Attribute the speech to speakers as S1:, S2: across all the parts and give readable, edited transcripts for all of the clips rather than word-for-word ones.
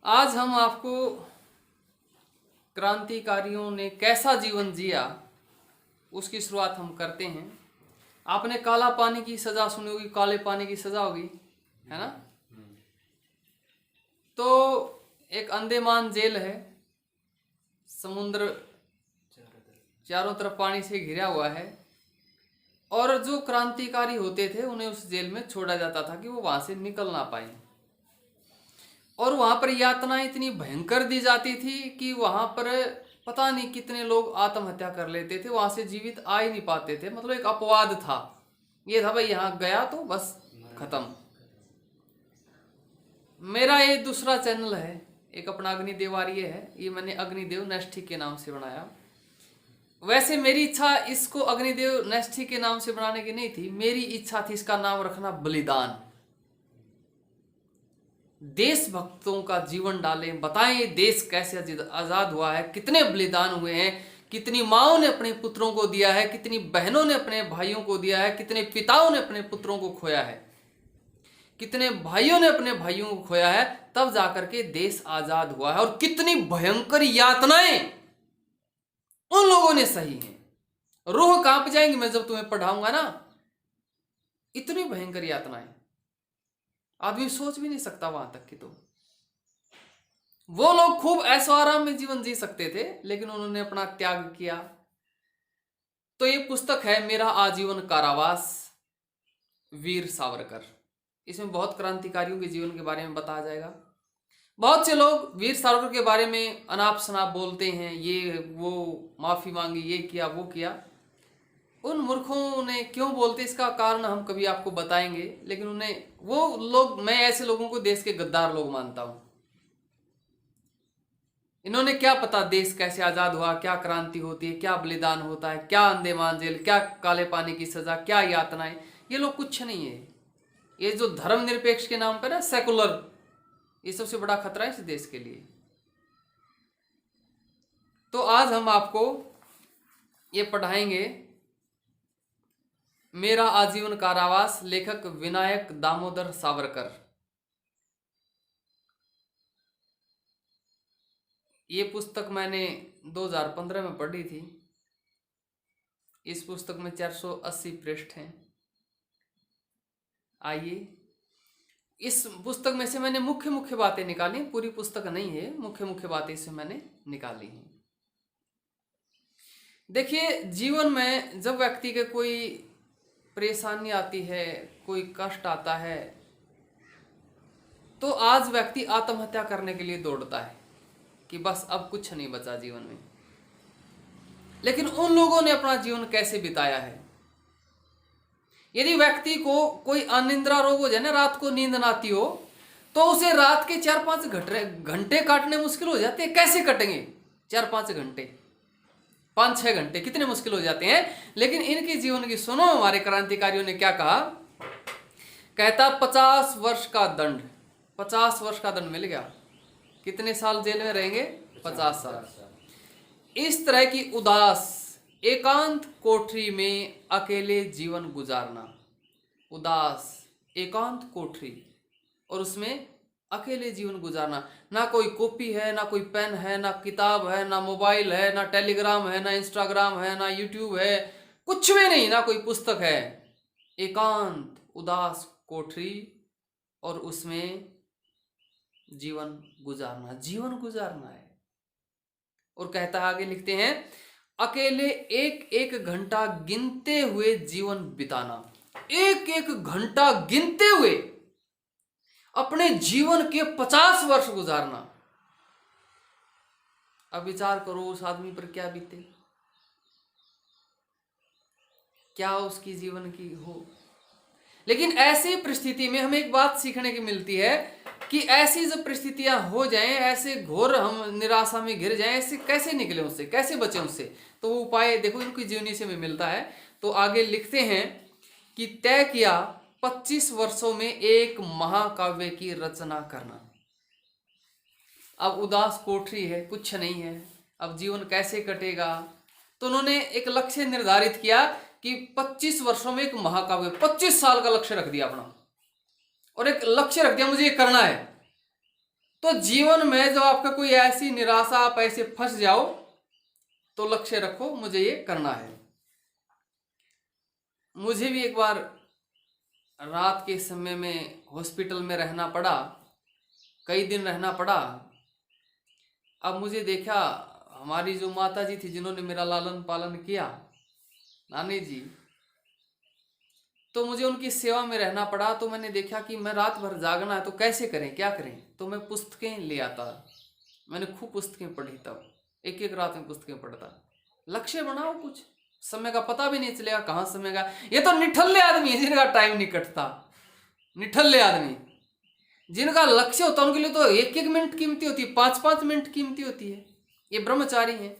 S1: आज हम आपको क्रांतिकारियों ने कैसा जीवन जिया उसकी शुरुआत हम करते हैं। आपने काला पानी की सजा सुनी होगी, काले पानी की सजा होगी, है ना। तो एक अंडमान जेल है, समुद्र चारों तरफ पानी से घिरा हुआ है, और जो क्रांतिकारी होते थे उन्हें उस जेल में छोड़ा जाता था कि वो वहां से निकल ना पाए। और वहां पर यातनाएं इतनी भयंकर दी जाती थी कि वहां पर पता नहीं कितने लोग आत्महत्या कर लेते थे, वहां से जीवित आ ही नहीं पाते थे। मतलब एक अपवाद था, ये था भाई यहाँ गया तो बस खत्म। मेरा ये दूसरा चैनल है, एक अपना अग्निदेव आर्य है, ये मैंने अग्निदेव नेष्ठी के नाम से बनाया। वैसे मेरी इच्छा इसको अग्निदेव नेष्ठी के नाम से बनाने की नहीं थी, मेरी इच्छा थी इसका नाम रखना बलिदान। देशभक्तों का जीवन डालें, बताएं देश कैसे आजाद हुआ है, कितने बलिदान हुए हैं, कितनी माओं ने अपने पुत्रों को दिया है, कितनी बहनों ने अपने भाइयों को दिया है, कितने पिताओं ने अपने पुत्रों को खोया है, कितने भाइयों ने अपने भाइयों को खोया है, तब जाकर के देश आजाद हुआ है। और कितनी भयंकर यातनाएं उन लोगों ने सही हैं, रूह कांप जाएंगी मैं जब तुम्हें पढ़ाऊंगा ना। इतनी भयंकर यातनाएं आदमी सोच भी नहीं सकता वहां तक कि। तो वो लोग खूब ऐशो आराम में जीवन जी सकते थे, लेकिन उन्होंने अपना त्याग किया। तो ये पुस्तक है मेरा आजीवन कारावास, वीर सावरकर। इसमें बहुत क्रांतिकारियों के जीवन के बारे में बताया जाएगा। बहुत से लोग वीर सावरकर के बारे में अनाप शनाप बोलते हैं, ये वो माफी मांगी, ये किया वो किया। उन मूर्खों ने क्यों बोलते, इसका कारण हम कभी आपको बताएंगे। लेकिन उन्हें वो लोग, मैं ऐसे लोगों को देश के गद्दार लोग मानता हूं। इन्होंने क्या पता देश कैसे आजाद हुआ, क्या क्रांति होती है, क्या बलिदान होता है, क्या अंडमान जेल, क्या काले पानी की सजा, क्या यातनाएं। ये लोग कुछ नहीं है। ये जो धर्मनिरपेक्ष के नाम पर है सेकुलर, ये सबसे बड़ा खतरा है इस देश के लिए। तो आज हम आपको ये पढ़ाएंगे मेरा आजीवन कारावास, लेखक विनायक दामोदर सावरकर। ये पुस्तक मैंने 2015 में पढ़ी थी। इस पुस्तक में 480 पृष्ठ हैं। आइए, इस पुस्तक में से मैंने मुख्य मुख्य बातें निकाली, पूरी पुस्तक नहीं है, मुख्य मुख्य बातें इससे मैंने निकाली हैं। देखिए, जीवन में जब व्यक्ति के कोई परेशानी आती है, कोई कष्ट आता है, तो आज व्यक्ति आत्महत्या करने के लिए दौड़ता है कि बस अब कुछ नहीं बचा जीवन में। लेकिन उन लोगों ने अपना जीवन कैसे बिताया है। यदि व्यक्ति को कोई अनिद्रा रोग हो जाए ना, रात को नींद ना आती हो, तो उसे रात के 4-5 घंटे काटने मुश्किल हो जाते हैं। कैसे कटेंगे 4-5 घंटे, 5-6 घंटे कितने मुश्किल हो जाते हैं। लेकिन इनके जीवन की सुनो, हमारे क्रांतिकारियों ने क्या कहा। कहता 50 वर्ष का दंड, 50 वर्ष का दंड मिल गया, कितने साल जेल में रहेंगे, 50 साल। इस तरह की उदास एकांत कोठरी में अकेले जीवन गुजारना, उदास एकांत कोठरी और उसमें अकेले जीवन गुजारना। ना कोई कॉपी है, ना कोई पेन है, ना किताब है, ना मोबाइल है, ना टेलीग्राम है, ना इंस्टाग्राम है, ना यूट्यूब है, कुछ भी नहीं, ना कोई पुस्तक है। एकांत उदास कोठरी और उसमें जीवन गुजारना, जीवन गुजारना है। और कहता है, आगे लिखते हैं, अकेले एक एक घंटा गिनते हुए जीवन बिताना, एक एक घंटा गिनते हुए अपने जीवन के 50 वर्ष गुजारना। अब विचार करो उस आदमी पर क्या बीते, क्या उसकी जीवन की हो। लेकिन ऐसी परिस्थिति में हमें एक बात सीखने की मिलती है कि ऐसी जब परिस्थितियां हो जाएं, ऐसे घोर हम निराशा में घिर जाएं, ऐसे कैसे निकले उससे, कैसे बचे उससे। तो वो उपाय देखो इनकी जीवनी से हमें मिलता है। तो आगे लिखते हैं कि तय किया 25 वर्षों में एक महाकाव्य की रचना करना। अब उदास कोठरी है, कुछ नहीं है, अब जीवन कैसे कटेगा। तो उन्होंने एक लक्ष्य निर्धारित किया कि 25 वर्षों में एक महाकाव्य, 25 साल का लक्ष्य रख दिया अपना, और एक लक्ष्य रख दिया मुझे ये करना है। तो जीवन में जब आपका कोई ऐसी निराशा, आप ऐसे फंस जाओ, तो लक्ष्य रखो, मुझे ये करना है। मुझे भी एक बार रात के समय में हॉस्पिटल में रहना पड़ा, कई दिन रहना पड़ा। अब मुझे देखा, हमारी जो माता जी थी जिन्होंने मेरा लालन पालन किया, नानी जी, तो मुझे उनकी सेवा में रहना पड़ा। तो मैंने देखा कि मैं रात भर जागना है, तो कैसे करें, क्या करें। तो मैं पुस्तकें ले आता, मैंने खूब पुस्तकें पढ़ी, तब एक एक रात में पुस्तकें पढ़ता। लक्ष्य बनाओ, कुछ समय का पता भी नहीं चलेगा कहाँ समय का। ये तो निठल्ले आदमी है जिनका टाइम नहीं कटता, निठल्ले आदमी जिनका लक्ष्य होता है उनके लिए तो एक एक मिनट कीमती होती है, 5-5 मिनट कीमती होती है। ये ब्रह्मचारी हैं,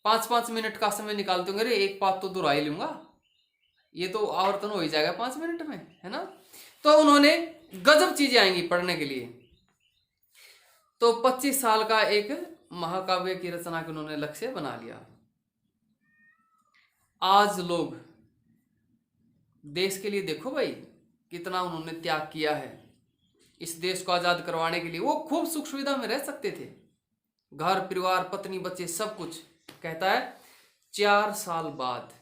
S1: 5-5 मिनट का समय निकालते होंगे, अरे एक बात तो दोहरा ही लूंगा, ये तो आवर्तन हो ही जाएगा 5 मिनट में, है ना। तो उन्होंने गजब चीजें आएंगी पढ़ने के लिए। तो 25 साल का एक महाकाव्य की रचना के उन्होंने लक्ष्य बना लिया। आज लोग देश के लिए देखो भाई कितना उन्होंने त्याग किया है, इस देश को आजाद करवाने के लिए। वो खूब सुख सुविधा में रह सकते थे, घर परिवार पत्नी बच्चे सब कुछ। कहता है 4 साल बाद,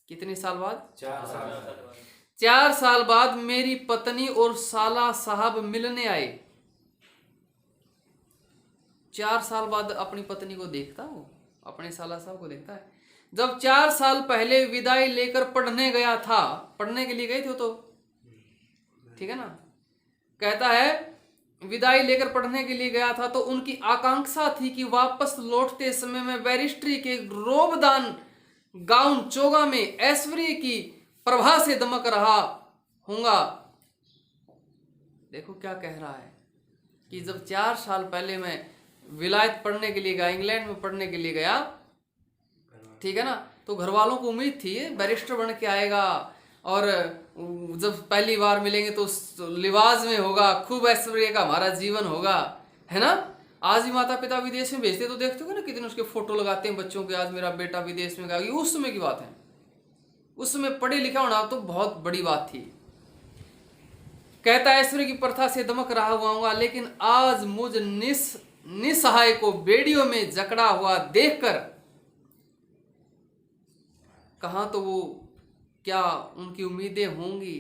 S1: कितने साल बाद, 4 साल बाद मेरी पत्नी और साला साहब मिलने आए। 4 साल बाद अपनी पत्नी को देखता, वो अपने साला साहब को देखता है। जब 4 साल पहले विदाई लेकर पढ़ने गया था, पढ़ने के लिए गए थे तो, ठीक है ना। कहता है विदाई लेकर पढ़ने के लिए गया था तो उनकी आकांक्षा थी कि वापस लौटते समय में बैरिस्ट्री के रोबदान गाउन चोगा में ऐश्वर्य की प्रभा से दमक रहा हूंगा। देखो क्या कह रहा है कि जब 4 साल पहले मैं विलायत पढ़ने के लिए गया, इंग्लैंड में पढ़ने के लिए गया, ठीक है ना, तो घर वालों को उम्मीद थी बैरिस्टर बन के आएगा और जब पहली बार मिलेंगे तो लिबास में होगा, खूब ऐश्वर्य का हमारा जीवन होगा, है ना। आज ही माता पिता विदेश में भेजते तो देखते हो ना कितने उसके फोटो लगाते हैं बच्चों के, आज मेरा बेटा विदेश में गया। ये उस समय की बात है, उस समय पढ़े लिखा होना तो बहुत बड़ी बात थी। कहता है ऐश्वर्य की प्रथा से दमक रहा हुआ हूँ, लेकिन आज मुझ निसहाय को बेड़ियों में जकड़ा हुआ देखकर, कहाँ तो वो क्या उनकी उम्मीदें होंगी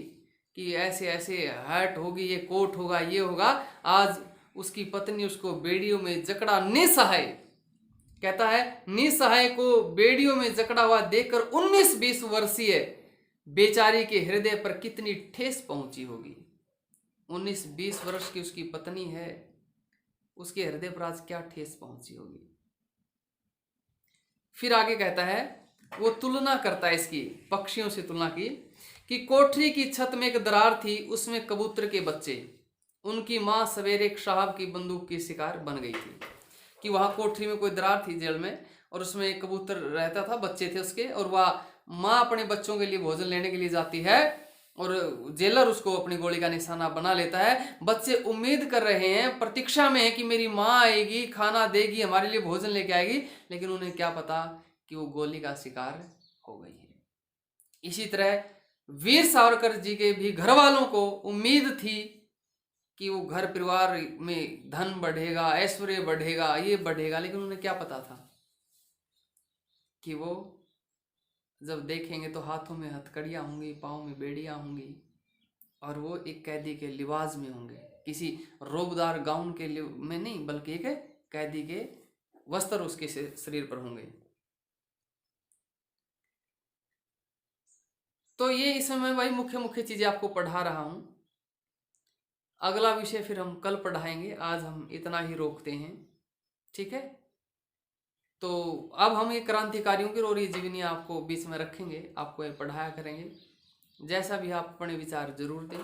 S1: कि ऐसे ऐसे हैट होगी, ये कोट होगा, ये होगा, आज उसकी पत्नी उसको बेड़ियों में जकड़ा निसहाय, कहता है निसहाय को बेड़ियों में जकड़ा हुआ देखकर 19-20 वर्षीय बेचारी के हृदय पर कितनी ठेस पहुंची होगी। 19-20 वर्ष की उसकी पत्नी है, उसके हृदय पर आज क्या ठेस पहुंची होगी। फिर आगे कहता है, वो तुलना करता है इसकी, पक्षियों से तुलना की कि कोठरी की छत में एक दरार थी, उसमें कबूतर के बच्चे, उनकी माँ सवेरे एक साहब की बंदूक की शिकार बन गई थी। कि वहाँ कोठरी में कोई दरार थी जेल में, और उसमें एक कबूतर रहता था, बच्चे थे उसके, और वह माँ अपने बच्चों के लिए भोजन लेने के लिए जाती है और जेलर उसको अपनी गोली का निशाना बना लेता है। बच्चे उम्मीद कर रहे हैं, प्रतीक्षा में है कि मेरी माँ आएगी, खाना देगी, हमारे लिए भोजन लेके आएगी, लेकिन उन्हें क्या पता कि वो गोली का शिकार हो गई है। इसी तरह वीर सावरकर जी के भी घर वालों को उम्मीद थी कि वो घर परिवार में धन बढ़ेगा, ऐश्वर्य बढ़ेगा, ये बढ़ेगा, लेकिन उन्हें क्या पता था कि वो जब देखेंगे तो हाथों में हथकड़ियाँ होंगी, पाँव में बेड़ियाँ होंगी, और वो एक कैदी के लिबास में होंगे, किसी रोबदार गाउन के में नहीं, बल्कि एक कैदी के वस्त्र उसके शरीर पर होंगे। तो ये इसमें मैं भाई मुख्य मुख्य चीजें आपको पढ़ा रहा हूं। अगला विषय फिर हम कल पढ़ाएंगे, आज हम इतना ही रोकते हैं, ठीक है। तो अब हम ये क्रांतिकारियों की और ये जीवनी आपको बीच में रखेंगे, आपको ये पढ़ाया करेंगे। जैसा भी आप अपने विचार जरूर दें।